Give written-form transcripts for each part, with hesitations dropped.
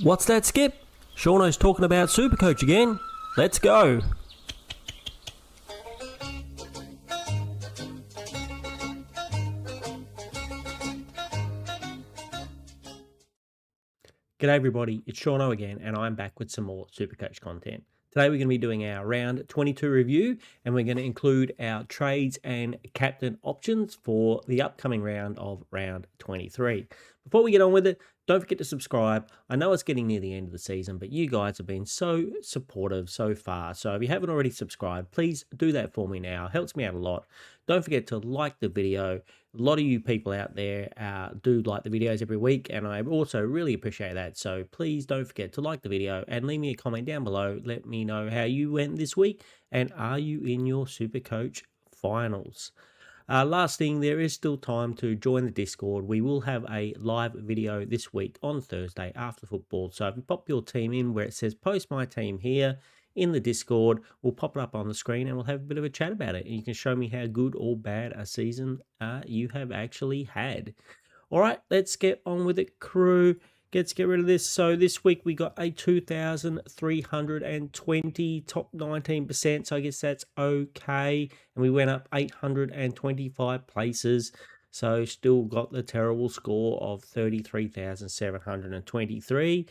What's that, Skip? Shauno's talking about Supercoach again. Let's go. G'day everybody, it's Shauno again, and I'm back with some more Supercoach content. Today we're going to be doing our round 22 review, and we're going to include our trades and captain options for the upcoming round of round 23. Before we get on with it, don't forget to subscribe. I know it's getting near the end of the season, but you guys have been so supportive so far. So if you haven't already subscribed, please do that for me now. It helps me out a lot. Don't forget to like the video. A lot of you people out there do like the videos every week, and I also really appreciate that. So please don't forget to like the video and leave me a comment down below. Let me know how you went this week, and are you in your Supercoach finals? Last thing, there is still time to join the Discord. We will have a live video this week on Thursday after football. So if you pop your team in where it says post my team here in the Discord, we'll pop it up on the screen and we'll have a bit of a chat about it. And you can show me how good or bad a season you have actually had. All right, let's get on with it, crew. Let's get rid of this. So this week we got a 2,320 top 19%. So I guess that's okay. And we went up 825 places. So still got the terrible score of 33,723.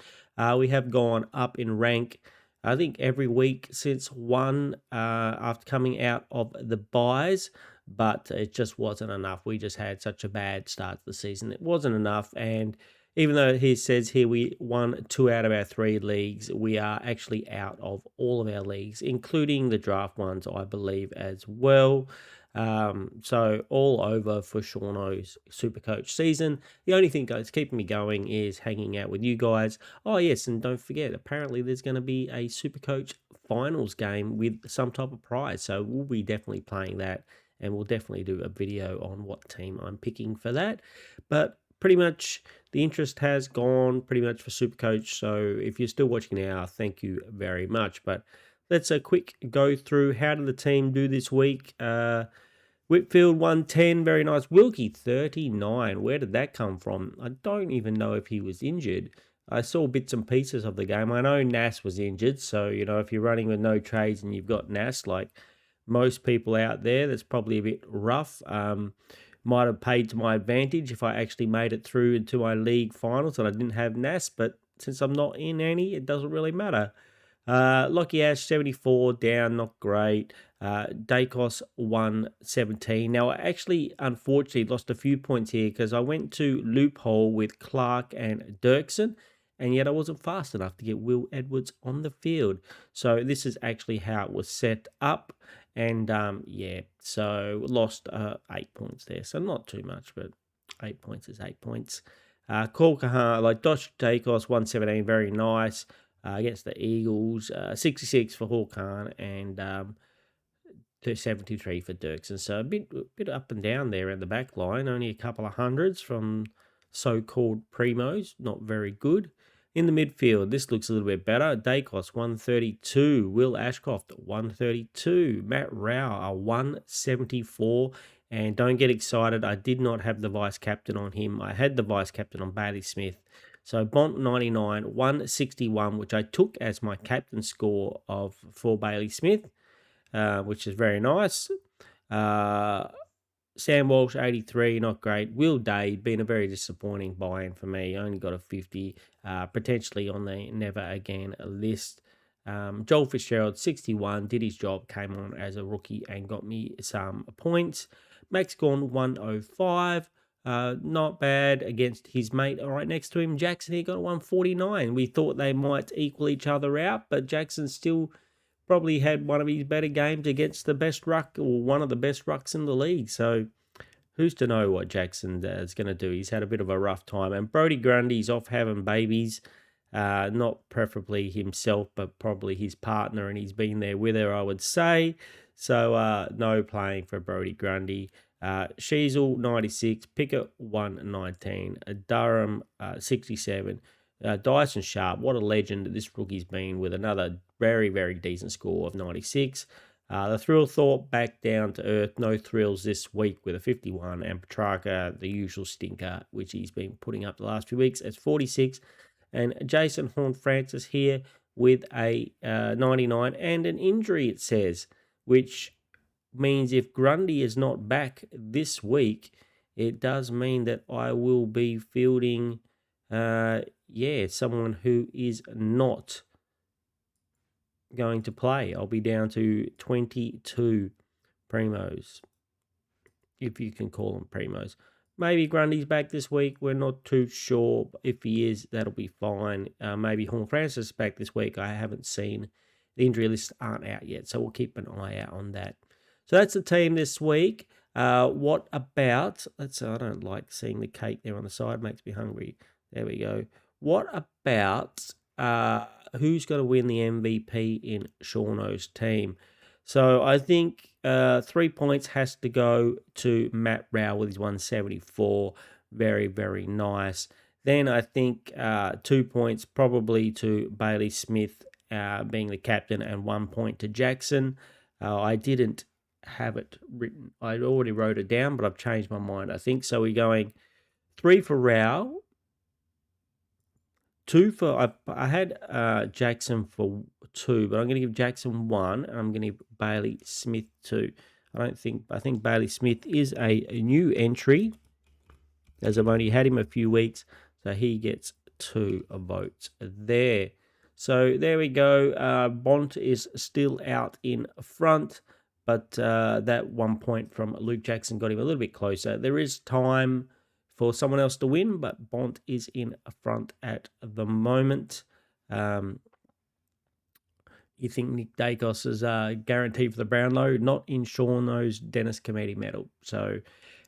We have gone up in rank, I think, every week since one after coming out of the buys. But it just wasn't enough. We just had such a bad start to the season. It wasn't enough. And even though he says here we won 2 out of our 3 leagues, we are actually out of all of our leagues, including the draft ones, I believe, as well. So all over for Shauno's Supercoach season. The only thing that's keeping me going is hanging out with you guys. Oh, yes, and don't forget, apparently there's going to be a Supercoach finals game with some type of prize. So we'll be definitely playing that, and we'll definitely do a video on what team I'm picking for that. But pretty much the interest has gone pretty much for Supercoach. So if you're still watching now, thank you very much. But let's a quick go through how did the team do this week. Whitfield 110, very nice. Wilkie 39, where did that come from? I don't even know if he was injured. I saw bits and pieces of the game. I know Nas was injured, so if you're running with no trades and you've got Nas, like most people out there, that's probably a bit rough. Might have paid to my advantage if I actually made it through into my league finals and I didn't have Nas, but since I'm not in any, it doesn't really matter. Lockie Ash 74, down, not great. Dacos 117. Now, I actually, unfortunately, lost a few points here because I went to loophole with Clark and Dirksen, and yet I wasn't fast enough to get Will Edwards on the field. So this is actually how it was set up. And yeah, so lost 8 points there. So not too much, but 8 points is 8 points. Colcahan, like Dosh Dacos 117, very nice against the Eagles. 66 for Hawkan and 73 for Dirksen. So a bit up and down there in the back line. Only a couple of hundreds from so-called primos. Not very good. In the midfield, this looks a little bit better. Dacos, 132. Will Ashcroft, 132. Matt Rao, 174. And don't get excited, I did not have the vice-captain on him. I had the vice-captain on Bailey Smith. So Bont, 99. 161, which I took as my captain score for Bailey Smith, which is very nice. Sam Walsh, 83, not great. Will Day, been a very disappointing buy-in for me. Only got a 50, potentially on the never again list. Joel Fitzgerald, 61, did his job, came on as a rookie and got me some points. Max Gorn, 105, not bad against his mate right next to him. Jackson, he got 149. We thought they might equal each other out, but Jackson still probably had one of his better games against the best ruck, or one of the best rucks in the league. So who's to know what Jackson is going to do? He's had a bit of a rough time. And Brody Grundy's off having babies. Not preferably himself, but probably his partner, and he's been there with her, I would say. So no playing for Brody Grundy. Sheasel, 96. Pickett, 119. Durham, 67. Dyson Sharp, what a legend this rookie's been, with another very, very decent score of 96. The Thrill Thought back down to earth. No thrills this week with a 51. And Petrarca, the usual stinker, which he's been putting up the last few weeks, at 46. And Jason Horne-Francis here with a 99 and an injury, it says, which means if Grundy is not back this week, it does mean that I will be fielding, someone who is not going to play. I'll be down to 22 primos, if you can call them primos. Maybe Grundy's back this week. We're not too sure. If he is, that'll be fine. Maybe Horne-Francis is back this week. I haven't seen. The injury lists aren't out yet, so we'll keep an eye out on that. So that's the team this week. What about, I don't like seeing the cake there on the side. Makes me hungry. There we go. What about who's going to win the MVP in Shauno's team? So I think 3 points has to go to Matt Rowell with his 174. Very, very nice. Then I think 2 points probably to Bailey Smith being the captain, and 1 point to Jackson. I didn't have it written. I already wrote it down, but I've changed my mind, I think. So we're going 3 for Rowell. 2 for, I had Jackson for 2, but I'm going to give Jackson 1, and I'm going to give Bailey Smith 2. I think Bailey Smith is a new entry, as I've only had him a few weeks, so he gets 2 votes there. So there we go. Bont is still out in front, but that 1 point from Luke Jackson got him a little bit closer. There is time for someone else to win, but Bont is in front at the moment. You think Nick Dacos is guaranteed for the Brownlow? Not in Shauno's Dennis Committee medal. So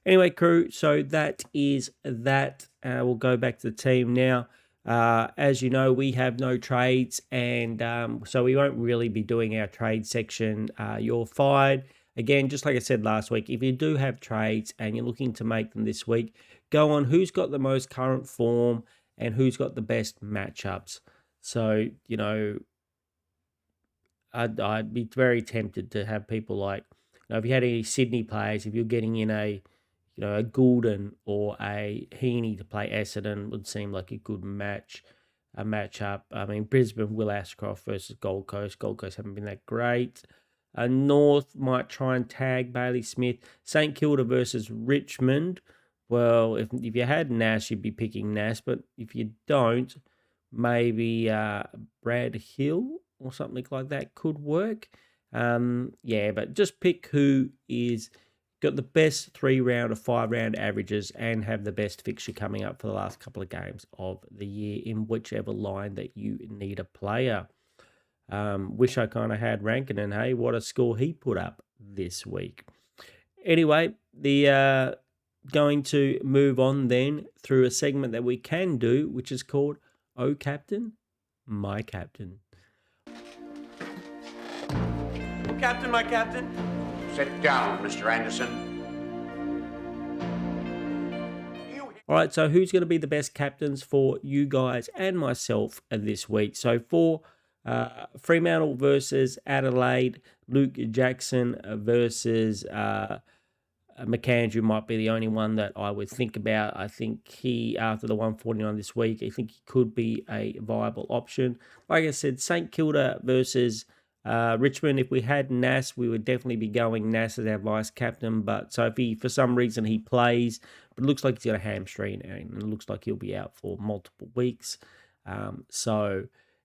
anyway, crew, so that is that. We'll go back to the team now. As you know, we have no trades, and so we won't really be doing our trade section. You're fired. Again, just like I said last week, if you do have trades and you're looking to make them this week, go on who's got the most current form and who's got the best matchups. So, I'd be very tempted to have people like, if you had any Sydney players, if you're getting in a Goulden or a Heaney to play Essendon would seem like a good matchup. I mean, Brisbane, Will Ashcroft versus Gold Coast. Gold Coast haven't been that great. North might try and tag Bailey Smith. St Kilda versus Richmond. Well, if you had Nash, you'd be picking Nash, but if you don't, maybe Brad Hill or something like that could work. But just pick who is got the best 3-round or 5-round averages and have the best fixture coming up for the last couple of games of the year in whichever line that you need a player. Wish I kind of had Rankin, and hey, what a score he put up this week. Anyway, the going to move on then through a segment that we can do, which is called Oh Captain, My Captain. Captain, my captain. Sit down, Mr. Anderson. All right, so who's going to be the best captains for you guys and myself this week? So for Fremantle versus Adelaide, Luke Jackson versus McAndrew might be the only one that I would think about. I think he, after the 149 this week, I think he could be a viable option. Like I said, St Kilda versus Richmond, if we had Nas, we would definitely be going Nas as our vice captain. But so if he, for some reason, he plays, but it looks like he's got a hamstring and it looks like he'll be out for multiple weeks.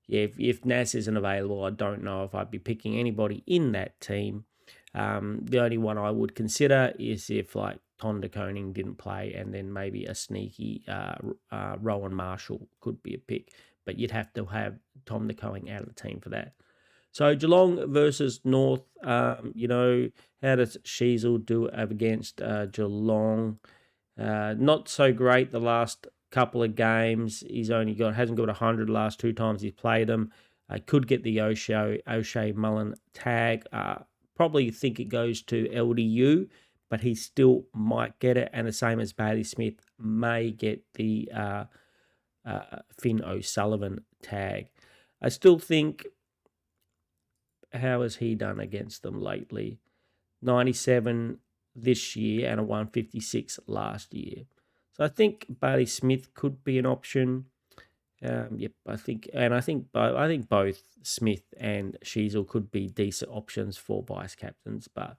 If Nas isn't available, I don't know if I'd be picking anybody in that team. The only one I would consider is if like Tom de Koning didn't play, and then maybe a sneaky Rowan Marshall could be a pick. But you'd have to have Tom de Koning out of the team for that. So Geelong versus North, how does Sheasel do against Geelong? Not so great the last couple of games. Hasn't got 100 the last 2 times he's played them. Could get the O'Shea Mullen tag. Probably think it goes to LDU, but he still might get it. And the same as Bailey Smith may get the Finn O'Sullivan tag. I still think, how has he done against them lately? 97 this year and a 156 last year. So I think Bailey Smith could be an option. Yep, I think both Smith and Sheasel could be decent options for vice captains, but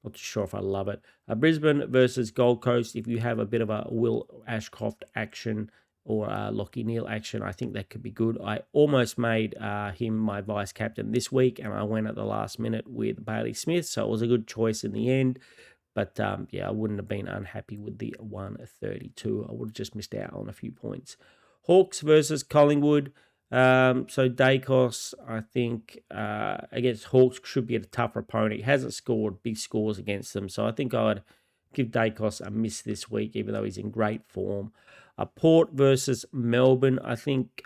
not too sure if I love it. Brisbane versus Gold Coast. If you have a bit of a Will Ashcroft action or Lockie Neal action, I think that could be good. I almost made him my vice captain this week, and I went at the last minute with Bailey Smith, so it was a good choice in the end. But yeah, I wouldn't have been unhappy with the 132. I would have just missed out on a few points. Hawks versus Collingwood. So Dacos, I think, against Hawks should be a tougher opponent. He hasn't scored big scores against them. So I think I would give Dacos a miss this week, even though he's in great form. Port versus Melbourne. I think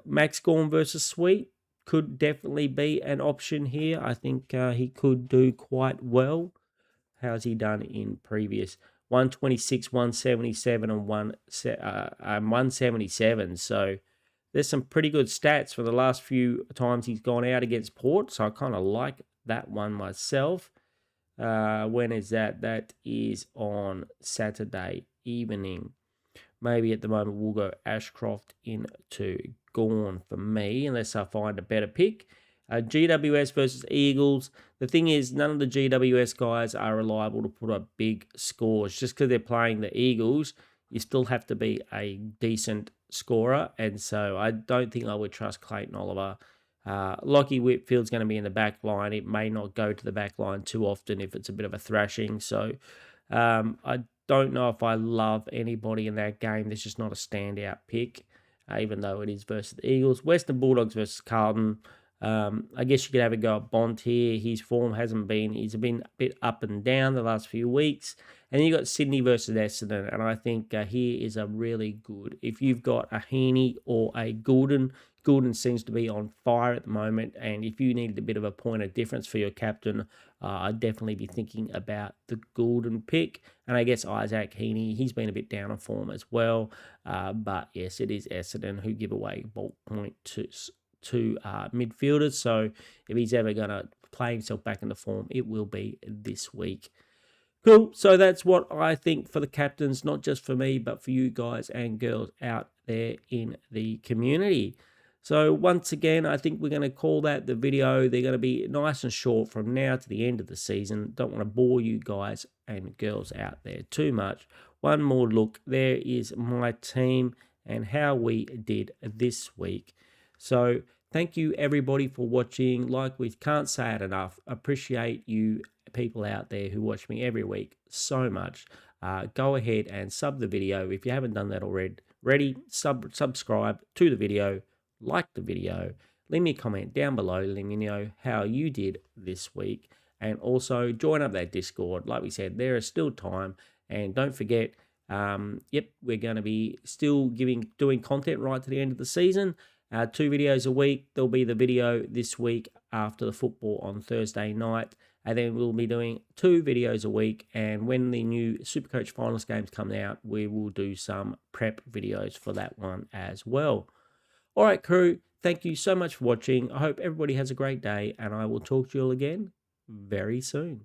Max Gorn versus Sweet could definitely be an option here. I think he could do quite well. How's he done in previous? 126, 177, and 177. So there's some pretty good stats for the last few times he's gone out against Port. So I kind of like that one myself. When is that? That is on Saturday evening. Maybe at the moment we'll go Ashcroft into Gorn for me, unless I find a better pick. GWS versus Eagles. The thing is, none of the GWS guys are reliable to put up big scores. Just because they're playing the Eagles, you still have to be a decent scorer. And so I don't think I would trust Clayton Oliver. Lockie Whitfield's going to be in the back line. It may not go to the back line too often if it's a bit of a thrashing. So I don't know if I love anybody in that game. There's just not a standout pick, even though it is versus the Eagles. Western Bulldogs versus Carlton. I guess you could have a go at Bont here. His form hasn't been, he's been a bit up and down the last few weeks. And then you got Sydney versus Essendon, and I think here is a really good. If you've got a Heaney or a Goulden, Goulden seems to be on fire at the moment, and if you needed a bit of a point of difference for your captain, I'd definitely be thinking about the Goulden pick. And I guess Isaac Heaney, he's been a bit down on form as well. But yes, it is Essendon who give away bulk point to midfielders. So if he's ever going to play himself back into form, it will be this week. Cool. So that's what I think for the captains, not just for me, but for you guys and girls out there in the community. So once again, I think we're going to call that the video. They're going to be nice and short from now to the end of the season. Don't want to bore you guys and girls out there too much. One more look. There is my team and how we did this week. So thank you everybody for watching. Like, we can't say it enough. Appreciate you people out there who watch me every week so much. Go ahead and sub the video if you haven't done that already. Subscribe to the video, like the video, leave me a comment down below, let me know how you did this week, and also join up that Discord. Like we said, there is still time, and don't forget, we're going to be still doing content right to the end of the season. 2 videos a week. There'll be the video this week after the football on Thursday night. And then we'll be doing 2 videos a week. And when the new Supercoach Finals games come out, we will do some prep videos for that one as well. All right, crew. Thank you so much for watching. I hope everybody has a great day. And I will talk to you all again very soon.